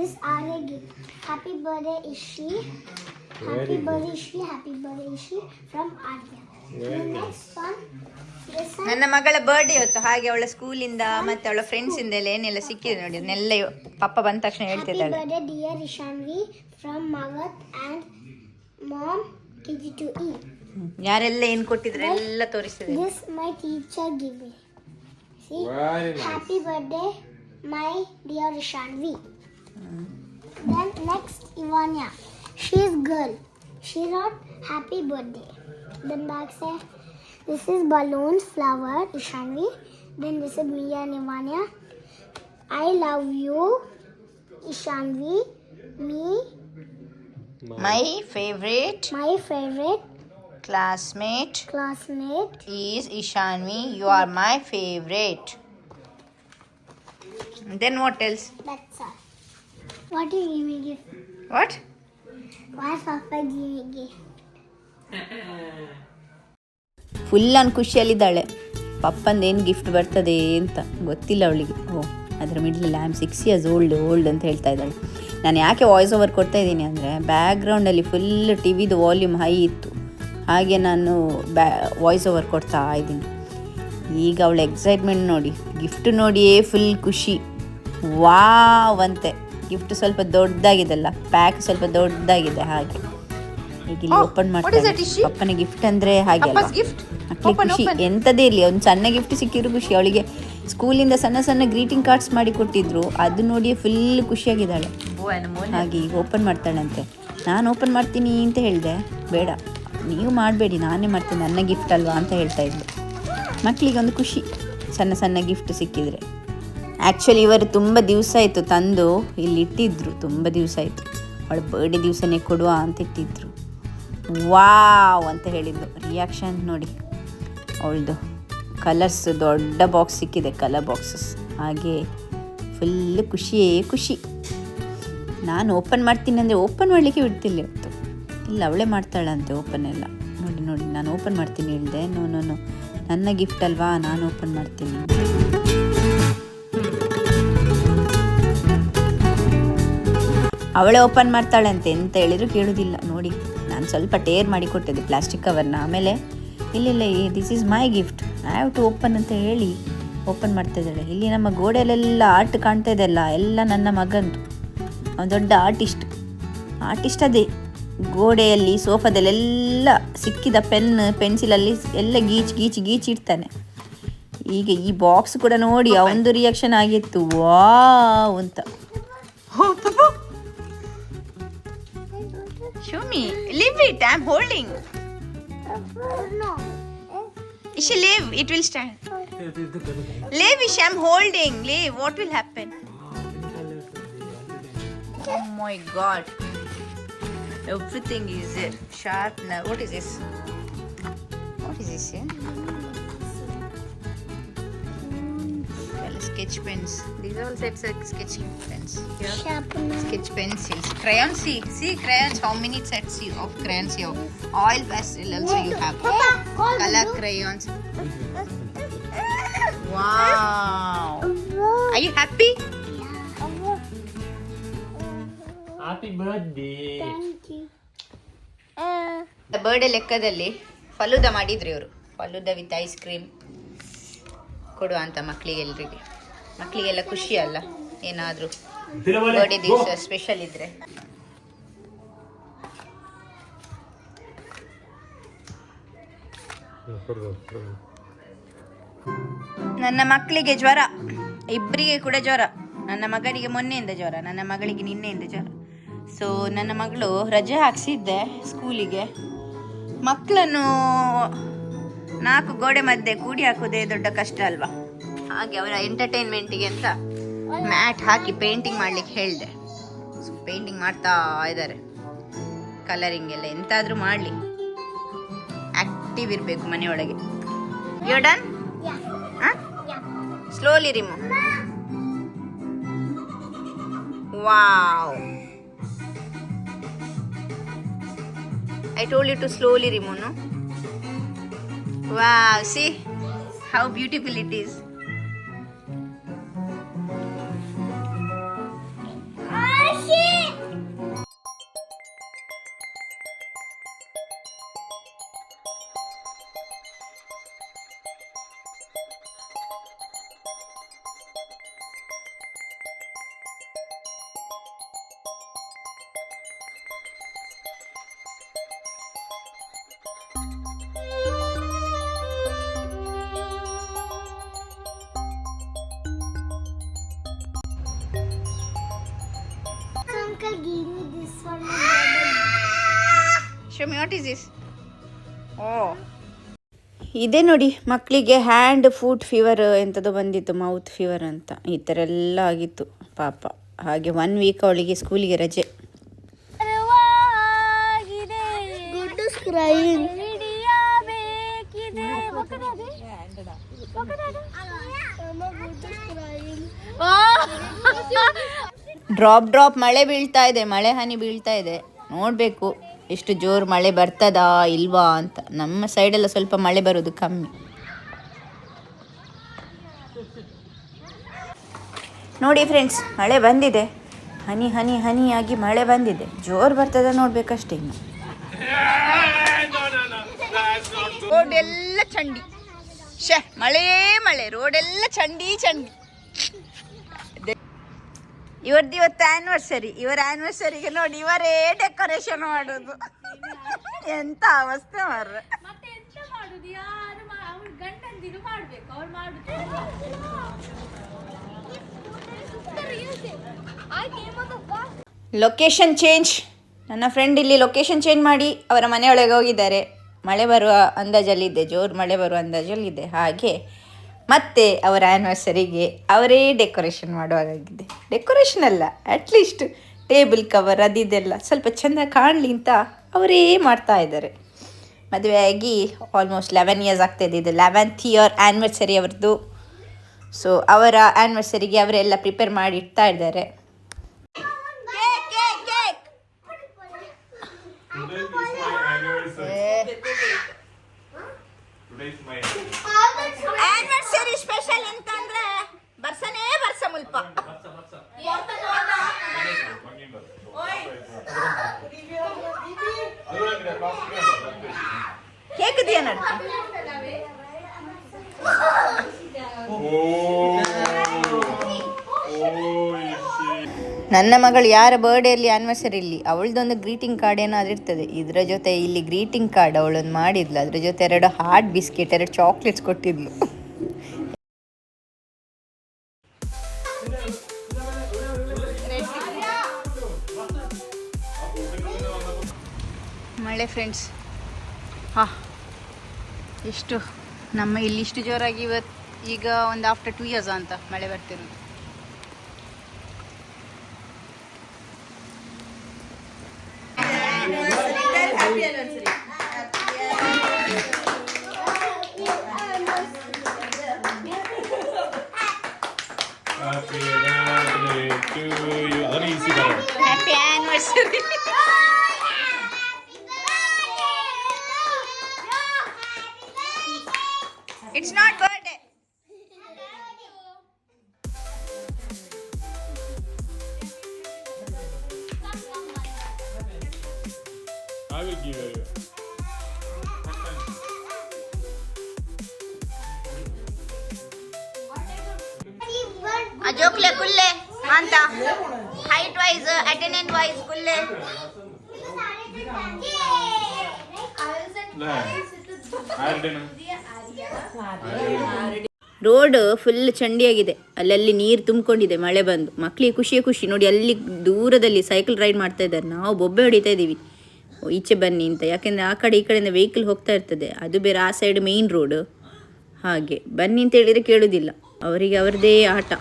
This Arya gift. Happy birthday, Ishi. Happy birthday, Ishi. Happy birthday, Ishi. From Arya. The next one. ನನ್ನ ಮಗಳ birthday ಇವತ್ತು, ಹಾಗೆ ಅವಳ ಸ್ಕೂಲಿಂದ ಮತ್ತೆ ಅವಳ ಫ್ರೆಂಡ್ಸ್ ಇಂದ ಏನೆಲ್ಲ ಸಿಕ್ಕಿದೆ ನೋಡಿ, ಅದನ್ನೆಲ್ಲ ಪಪ್ಪ ಬಂದ ತಕ್ಷಣ ಹೇಳ್ತಿದ್ದಾಳೆ. Happy birthday, dear Ishanvi, from Magat and mom KG2E. ಯಾರೆಲ್ಲ ಏನ್ ಕೊಟ್ಟಿದ್ರೆ ಎಲ್ಲ ತೋರಿಸ್ತಿದೆ. This my teacher gave me. See? Very nice. Happy birthday, my dear Ishanvi. Then next, Ivania. She is girl. She wrote happy birthday. Then back say, this is balloons, flower, Ishanvi. Then this is me and Ivania. I love you, Ishanvi. Me, My favorite classmate is Ishanvi. You are my favorite. Then what else? That's all. What did you give me gift? What? Why Papa give me gift? Full ಅನ್ ಖುಷಿಯಲ್ಲಿದ್ದಾಳೆ. ಪಪ್ಪಂದು ಏನು gift ಬರ್ತದೆ ಅಂತ ಗೊತ್ತಿಲ್ಲ ಅವಳಿಗೆ. ಅದರ ಮಿಡ್ಲಲ್ಲಿ ಐ ಆಮ್ 6 years ಓಲ್ಡ್ ಅಂತ ಹೇಳ್ತಾ ಇದ್ದಾಳೆ. ನಾನು ಯಾಕೆ ವಾಯ್ಸ್ ಓವರ್ ಕೊಡ್ತಾ ಇದ್ದೀನಿ ಅಂದರೆ, ಬ್ಯಾಕ್ಗ್ರೌಂಡಲ್ಲಿ ಫುಲ್ ಟಿ ವಿದು ವಾಲ್ಯೂಮ್ ಹೈ ಇತ್ತು, ಹಾಗೆ ನಾನು ವಾಯ್ಸ್ ಓವರ್ ಕೊಡ್ತಾ ಇದ್ದೀನಿ. ಈಗ ಅವಳ ಎಕ್ಸೈಟ್ಮೆಂಟ್ ನೋಡಿ, ಗಿಫ್ಟ್ ನೋಡಿಯೇ ಫುಲ್ ಖುಷಿ. ವಾವ್ ಅಂತೆ. ಗಿಫ್ಟ್ ಸ್ವಲ್ಪ ದೊಡ್ಡದಾಗಿದೆಲ್ಲ, ಪ್ಯಾಕ್ ಸ್ವಲ್ಪ ದೊಡ್ಡದಾಗಿದೆ. ಹಾಗೆ ಈಗ ಇಲ್ಲಿ ಓಪನ್ ಮಾಡ್ತಾರೆ. ಅಪ್ಪನ ಗಿಫ್ಟ್ ಅಂದರೆ ಹಾಗೆ ಅಲ್ವಾ, ಮಕ್ಕಳಿಗೆ ಖುಷಿ ಎಂಥದೇ ಇರಲಿ, ಒಂದು ಸಣ್ಣ ಗಿಫ್ಟ್ ಸಿಕ್ಕಿದ್ರು ಖುಷಿ. ಅವಳಿಗೆ ಸ್ಕೂಲಿಂದ ಸಣ್ಣ ಗ್ರೀಟಿಂಗ್ ಕಾರ್ಡ್ಸ್ ಮಾಡಿ ಕೊಟ್ಟಿದ್ರು, ಅದು ನೋಡಿ ಫುಲ್ ಖುಷಿಯಾಗಿದ್ದಾಳೆ. ಹಾಗೆ ಈಗ ಓಪನ್ ಮಾಡ್ತಾಳಂತೆ. ನಾನು ಓಪನ್ ಮಾಡ್ತೀನಿ ಅಂತ ಹೇಳಿದೆ, ಬೇಡ ನೀವು ಮಾಡಬೇಡಿ ನಾನೇ ಮಾಡ್ತೀನಿ, ನನ್ನ ಗಿಫ್ಟ್ ಅಲ್ವಾ ಅಂತ ಹೇಳ್ತಾ ಇದ್ಲು. ಮಕ್ಕಳಿಗೆ ಒಂದು ಖುಷಿ ಸಣ್ಣ ಗಿಫ್ಟ್ ಸಿಕ್ಕಿದರೆ. ಆ್ಯಕ್ಚುಲಿ ಇವರು ತುಂಬ ದಿವಸ ಆಯಿತು ತಂದು ಇಲ್ಲಿ ಇಟ್ಟಿದ್ರು, ತುಂಬ ದಿವಸ ಆಯಿತು. ಅವಳ ಬರ್ಡೇ ದಿವಸನೇ ಕೊಡುವ ಅಂತ ಇಟ್ಟಿದ್ರು. ವಾವ್ ಅಂತ ಹೇಳಿದ್ದು. ರಿಯಾಕ್ಷನ್ ನೋಡಿ ಅವಳದು. ಕಲರ್ಸ್ ದೊಡ್ಡ ಬಾಕ್ಸ್ ಸಿಕ್ಕಿದೆ, ಕಲರ್ ಬಾಕ್ಸಸ್. ಹಾಗೆ ಫುಲ್ ಖುಷಿ. ನಾನು ಓಪನ್ ಮಾಡ್ತೀನಿ ಅಂದರೆ ಓಪನ್ ಮಾಡಲಿಕ್ಕೆ ಬಿಡ್ತಿಲ್ಲ ಇವತ್ತು. ಇಲ್ಲ ಅವಳೇ ಮಾಡ್ತಾಳಂತೆ ಓಪನ್ ಎಲ್ಲ. ನೋಡಿ ನಾನು ಓಪನ್ ಮಾಡ್ತೀನಿ ಹೇಳಿದೆ. ನೋ ನನ್ನ ಗಿಫ್ಟ್ ಅಲ್ವಾ, ನಾನು ಓಪನ್ ಮಾಡ್ತೀನಿ. ಅವಳೇ ಓಪನ್ ಮಾಡ್ತಾಳಂತೆ, ಎಂತ ಹೇಳಿದ್ರು ಕೇಳೋದಿಲ್ಲ. ನೋಡಿ ನಾನು ಸ್ವಲ್ಪ ಟೇರ್ ಮಾಡಿ ಕೊಟ್ಟಿದ್ದೆ ಪ್ಲಾಸ್ಟಿಕ್ ಕವರ್ನ. ಆಮೇಲೆ ಇಲ್ಲ this is my gift, I have to open ಅಂತ ಹೇಳಿ ಓಪನ್ ಮಾಡ್ತಾ ಇದ್ದಾಳೆ. ಇಲ್ಲಿ ನಮ್ಮ ಗೋಡೆಯಲ್ಲೆಲ್ಲ ಆರ್ಟ್ ಕಾಣ್ತಾ ಇದೆಯಲ್ಲ, ಎಲ್ಲ ನನ್ನ ಮಗಂದು. ಅವನು ದೊಡ್ಡ ಆರ್ಟಿಸ್ಟ್ ಅದೇ. ಗೋಡೆಯಲ್ಲಿ ಸೋಫಾದಲ್ಲೆಲ್ಲ ಸಿಕ್ಕಿದ ಪೆನ್ಸಿಲಲ್ಲಿ ಎಲ್ಲ ಗೀಚ್ ಇಡ್ತಾನೆ. ಈಗ ಈ ಬಾಕ್ಸ್ ಕೂಡ ನೋಡಿ ಅವನದು ರಿಯಾಕ್ಷನ್ ಆಗಿತ್ತು, ವಾವ್ ಅಂತ. Show me. Leave it. I'm holding. No. Ishi, leave. It will stand. Leave, Ishi. I'm holding. Leave. What will happen? Oh my God. Everything is there. Sharpener. What is this? What is this? Sketch pens. These all sets are sketch pens. Here. Sharpener. Sketch pencils. Crayons. See crayons. How many sets of crayons you have? Oil pastel also you have. Color crayons. Wow. Are you happy? Happy birthday. Thank you. Birthday ಲೆಕ್ಕದಲ್ಲಿ ಫಲೂದ ಮಾಡಿದ್ರು ಇವರು. ಫಲೂದ with ice cream ಕೊಡುವ ಅಂತ ಮಕ್ಕಳಿಗೆಲ್ಲ ಖುಷಿ ಅಲ್ಲ, ಏನಾದರೂ birthday ದಿವಸ ಸ್ಪೆಷಲ್ ಇದ್ರೆ. ನನ್ನ ಮಕ್ಕಳಿಗೆ ಜ್ವರ, ಇಬ್ಬರಿಗೆ ಕೂಡ ಜ್ವರ. ನನ್ನ ಮಗನಿಗೆ ಮೊನ್ನೆಯಿಂದ ಜ್ವರ, ನನ್ನ ಮಗಳಿಗೆ ನಿನ್ನೆಯಿಂದ ಜ್ವರ. ಸೊ ನನ್ನ ಮಗಳು ರಜೆ ಹಾಕ್ಸಿದ್ದೆ ಸ್ಕೂಲಿಗೆ. ಮಕ್ಕಳನ್ನು 4 ಗೋಡೆ ಮಧ್ಯೆ ಕೂಡಿ ಹಾಕೋದೇ ದೊಡ್ಡ ಕಷ್ಟ ಅಲ್ವಾ. ಹಾಗೆ ಅವರ ಎಂಟರ್ಟೈನ್ಮೆಂಟಿಗೆ ಅಂತ ಮ್ಯಾಟ್ ಹಾಕಿ ಪೇಂಟಿಂಗ್ ಮಾಡ್ಲಿಕ್ಕೆ ಹೇಳಿದೆ. ಸೊ ಪೇಂಟಿಂಗ್ ಮಾಡ್ತಾ ಇದ್ದಾರೆ. ಕಲರಿಂಗ್ ಎಲ್ಲ ಎಂತಾದರೂ ಮಾಡಲಿ, ಆಕ್ಟಿವ್ ಇರಬೇಕು ಮನೆಯೊಳಗೆ. You done? Slowly remove. Wow, I told you to slowly remove, no? Wow, see how beautiful it is. uncle gave me this one. Show me what is this? Oh. ಇದೇ ನೋಡಿ ಮಕ್ಕಳಿಗೆ hand foot fever ಎಂಥದ್ದು ಬಂದಿತ್ತು, mouth fever ಅಂತ, ಈ ಥರ ಎಲ್ಲ ಆಗಿತ್ತು ಪಾಪ. ಹಾಗೆ 1 ವೀಕ್ ಅವಳಿಗೆ ಸ್ಕೂಲಿಗೆ ರಜೆ. ಡ್ರಾಪ್ ಮಳೆ ಬೀಳ್ತಾ ಇದೆ, ಮಳೆ ಹನಿ ಬೀಳ್ತಾ ಇದೆ. ನೋಡಬೇಕು ಎಷ್ಟು ಜೋರು ಮಳೆ ಬರ್ತದಾ ಇಲ್ವಾ ಅಂತ. ನಮ್ಮ ಸೈಡೆಲ್ಲ ಸ್ವಲ್ಪ ಮಳೆ ಬರೋದು ಕಮ್ಮಿ. ನೋಡಿ ಫ್ರೆಂಡ್ಸ್, ಮಳೆ ಬಂದಿದೆ, ಹನಿ ಹನಿ ಹನಿಯಾಗಿ ಮಳೆ ಬಂದಿದೆ. ಜೋರು ಬರ್ತದ ನೋಡ್ಬೇಕಷ್ಟೇ. ಇನ್ನು ರೋಡ್ ಎಲ್ಲ ಚಂಡಿ, ಮಳೆ ಮಳೆ, ರೋಡೆಲ್ಲ ಚಂಡಿ. ಇವತ್ತು ಆ್ಯನಿವರ್ಸರಿ. ಇವರ ಆ್ಯನಿವರ್ಸರಿಗೆ ನೋಡಿ ಇವರೇ ಡೆಕೋರೇಷನ್ ಮಾಡೋದು. ಎಂತ ಅವಸ್ಥೆ ಮಾರ್ರೆ. Location change. ನನ್ನ ಫ್ರೆಂಡ್ ಇಲ್ಲಿ ಲೊಕೇಶನ್ ಚೇಂಜ್ ಮಾಡಿ ಅವರ ಮನೆಯೊಳಗೆ ಹೋಗಿದ್ದಾರೆ. ಮಳೆ ಬರುವ ಅಂದಾಜಲ್ಲಿದೆ, ಜೋರು ಮಳೆ ಬರುವ ಅಂದಾಜಲ್ಲಿದೆ. ಹಾಗೆ ಮತ್ತೆ ಅವರ ಆ್ಯನಿವರ್ಸರಿಗೆ ಅವರೇ ಡೆಕೋರೇಷನ್ ಮಾಡುವಾಗಿದೆ. ಡೆಕೋರೇಷನ್ ಅಲ್ಲ, ಅಟ್ಲೀಸ್ಟ್ ಟೇಬಲ್ ಕವರ್ ಅದಿದೆಲ್ಲ ಸ್ವಲ್ಪ ಚೆಂದ ಕಾಣಲಿ ಅಂತ ಅವರೇ ಮಾಡ್ತಾ ಇದ್ದಾರೆ. ಮದುವೆಯಾಗಿ ಆಲ್ಮೋಸ್ಟ್ 11 ಇಯರ್ಸ್ ಆಗ್ತಾಯಿದೆ. ಇದು 11th ಇಯರ್ ಆ್ಯನಿವರ್ಸರಿ ಅವ್ರದ್ದು. ಸೊ ಅವರ ಆ್ಯನಿವರ್ಸರಿಗೆ ಅವರೆಲ್ಲ ಪ್ರಿಪೇರ್ ಮಾಡಿ ಇಡ್ತಾ ಇದ್ದಾರೆ. ಆ್ಯನಿವರ್ಸರಿ ಸ್ಪೆಷಲ್ ಅಂತಂದ್ರೆ ಬರ್ಸನೇ ಬರ್ಸ ಮುಲ್ಪ ಕೇಕ್ ದಿಯ ನಡ್ತ. ನನ್ನ ಮಗಳು ಯಾರ ಬರ್ಡೇಲಿ ಆ್ಯನಿವರ್ಸರಿಲಿ ಅವಳದೊಂದು ಗ್ರೀಟಿಂಗ್ ಕಾರ್ಡ್ ಏನಾದರೂ ಇರ್ತದೆ. ಇದರ ಜೊತೆ ಇಲ್ಲಿ ಗ್ರೀಟಿಂಗ್ ಕಾರ್ಡ್ ಅವಳೊಂದು ಮಾಡಿದ್ಲು. ಅದ್ರ ಜೊತೆ 2 ಹಾರ್ಟ್ ಬಿಸ್ಕೆಟ್, 2 ಚಾಕ್ಲೇಟ್ಸ್ ಕೊಟ್ಟಿದ್ಲು. ಮಳೆ ಫ್ರೆಂಡ್ಸ್, ಎಷ್ಟು ನಮ್ಮ ಇಲ್ಲಿ ಇಷ್ಟು ಜೋರಾಗಿ ಈಗ ಒಂದು ಆಫ್ಟರ್ 2 ಇಯರ್ಸ್ ಅಂತ ಮಳೆ ಬರ್ತಿರೋದು. Happy anniversary. It's not birthday. I will give you. ಅಜೋಕ್ಲೆ ಕುಲ್ಲೆ ಅಂತ ಹೈಟ್ ವೈಸ್ ಅಟೆಂಡೆನ್ಸ್ ವೈಸ್ ಕುಲ್ಲೆ. ರೋಡ್ ಫುಲ್ ಚಂಡಿಯಾಗಿದೆ, ಅಲ್ಲಲ್ಲಿ ನೀರು ತುಂಬಿಕೊಂಡಿದೆ ಮಳೆ ಬಂದು. ಮಕ್ಕಳಿಗೆ ಖುಷಿ ನೋಡಿ, ಅಲ್ಲಿ ದೂರದಲ್ಲಿ ಸೈಕಲ್ ರೈಡ್ ಮಾಡ್ತಾ ಇದ್ದಾರೆ. ನಾವು ಬೊಬ್ಬೆ ಹೊಡಿತಾ ಇದ್ದೀವಿ ಈಚೆ ಬನ್ನಿ ಅಂತ. ಯಾಕೆಂದರೆ ಆ ಕಡೆ ಈ ಕಡೆಯಿಂದ ವೆಹಿಕಲ್ ಹೋಗ್ತಾ ಇರ್ತದೆ, ಅದು ಬೇರೆ ಆ ಸೈಡ್ ಮೇಯ್ನ್ ರೋಡ್. ಹಾಗೆ ಬನ್ನಿ ಅಂತ ಹೇಳಿದರೆ ಕೇಳೋದಿಲ್ಲ, ಅವರಿಗೆ ಅವರದೇ ಆಟ.